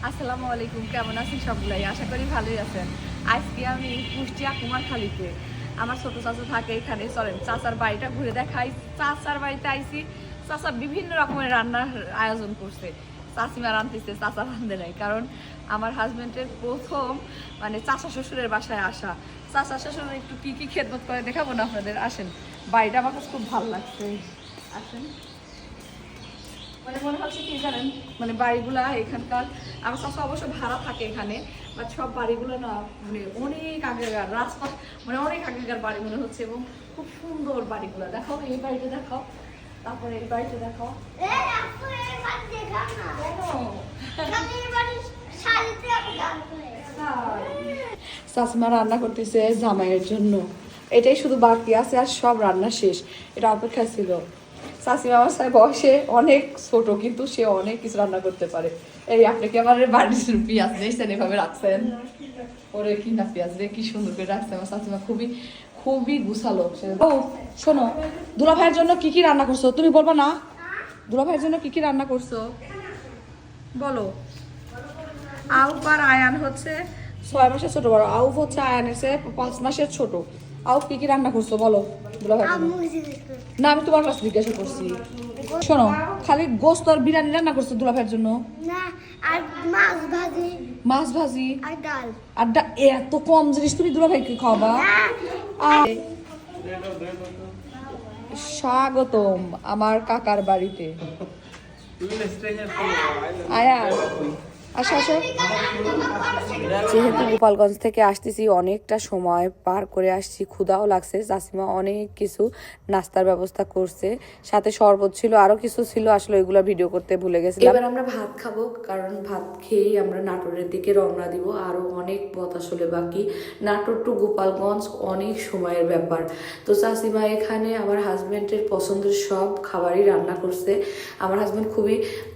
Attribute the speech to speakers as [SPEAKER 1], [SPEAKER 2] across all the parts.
[SPEAKER 1] আসসালামু আলাইকুম, কেমন আছেন সবগুলাই? আশা করি ভালোই আছেন। আজকে আমি কুষ্টিয়া কুমারখালীতে আমার ছোট চাচা থাকে এখানে। চলেন চাচার বাড়িটা ঘুরে দেখাই। চাচার বাড়িতে আইছি, চাচা বিভিন্ন রকমের রান্নার আয়োজন করছে। চাচিমা রাঁধতেছে, চাচা রাঁধে নাই, কারণ আমার হাজবেন্ডের প্রথম চাচা শ্বশুরের বাসায় আসা। চাচা শ্বশুর একটু কি কি খেদমত করে দেখাবো না আপনাদের? আসেন, বাড়িটা আমার কাছে খুব ভালো লাগছে। আসেন। মনে হচ্ছে কি জানেন, বাড়িগুলা এখানকার, আমার চাচা অবশ্য ভাড়া থাকে এখানে, বাট সব বাড়িগুলো না অনেক আগেকার রাজপথ, অনেক আগেকার বাড়ি মনে হচ্ছে, এবং খুব সুন্দর বাড়িগুলো। দেখাও, এই বাড়িটা দেখাও, তারপরে এই বাড়িটা দেখাও। শাশুমা রান্না করতেছে জামাইয়ের জন্য, এটাই শুধু বাকি আছে, আর সব রান্না শেষ। এটা অপেক্ষা ছিল। শাশুমা আমার সাথে বয়সে অনেক ছোট, কিন্তু সে অনেক কিছু রান্না করতে পারে। এই আপনি কি আমার বাড়ির পেঁয়াজ দিয়েছেন, এভাবে রাখছেন? ওরে কি না পেঁয়াজ দিয়ে কি সুন্দর করে রাখছে আমার শাশুমা, খুবই খুবই গুছালো। ও শোনো, দুলা ভাইয়ের জন্য কি কি রান্না করছো তুমি বলবো না? দুলা ভাইয়ের জন্য কি কি রান্না করছো বলো। আউফ আর আয়ান হচ্ছে 6 মাসের ছোট বড়। আউফ হচ্ছে আয়ানের চেয়ে 5 মাসের ছোট। আউফ কি কি রান্না করছো বলো দুলা ভাইয়ের জন্য? না, আমি তোমার কাছে জিজ্ঞাসা করছি। শোনো, খালি গোস্ত আর বিরিয়ানি রান্না করছো দুলা ভাইয়ের জন্য?
[SPEAKER 2] না, আর মাছ ভাজি,
[SPEAKER 1] মাছ ভাজি
[SPEAKER 2] আর ডাল।
[SPEAKER 1] আর এত কম জিনিস তুমি দুলা ভাইকে খাওয়াবা? স্বাগতম আমার কাকার বাড়িতে। আয়া আসো আসো। যেহেতু গোপালগঞ্জ থেকে আসতেছি, অনেকটা সময় পার করে আসছি, ক্ষুধাও লাগছে। চাচিমা অনেক কিছু নাস্তার ব্যবস্থা করছে, সাথে শরবত ছিল, আরো কিছু ছিল, আসলে ওইগুলো ভিডিও করতে ভুলে গেছিলাম। এবার আমরা ভাত খাবো, কারণ ভাত খেয়েই আমরা নাটোরের দিকে রওনা দিব। আরো অনেক পথ আসলে বাকি, নাটোর টু গোপালগঞ্জ অনেক সময়ের ব্যাপার। তো চাচিমা এখানে আমার হাজবেন্ডের পছন্দের সব খাবারই রান্না করছে। আমার হাজবেন্ড খুবই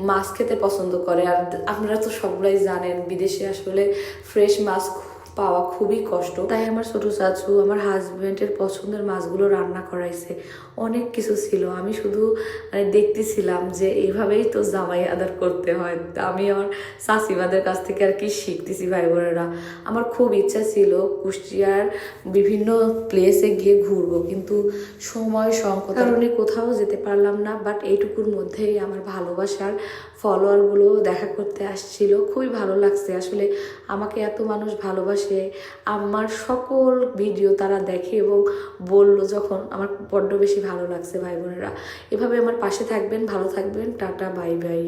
[SPEAKER 1] মাছ খেতে পছন্দ করে, আর আপনারা তো সবগুলাই জানেন বিদেশে আসলে ফ্রেশ মাছ পাওয়া খুবই কষ্ট। তাই আমার ছোট চাচু আমার হাজবেন্ডের পছন্দের মাছগুলো রান্না করাইছে। অনেক কিছু ছিল, আমি শুধু দেখতেছিলাম যে এইভাবেই তো জামাই আদর করতে হয়। আমি আমার চাচিমাদের কাছ থেকে আর কি শিখতেছি। ভাই বোনেরা, আমার খুব ইচ্ছা ছিল কুষ্টিয়ার বিভিন্ন প্লেসে গিয়ে ঘুরবো, কিন্তু সময় সংকট কারণে কোথাও যেতে পারলাম না। বাট এইটুকুর মধ্যেই আমার ভালোবাসার ফলোয়ারগুলো দেখা করতে আসছিল, খুবই ভালো লাগছে। আসলে আমাকে এত মানুষ ভালোবাসে, আমার সকল ভিডিও তারা দেখে এবং বলল যখন, আমার বড্ড বেশি ভালো লাগছে। ভাই বোনেরা, এভাবে আমার পাশে থাকবেন, ভালো থাকবেন, টাটা বাই বাই।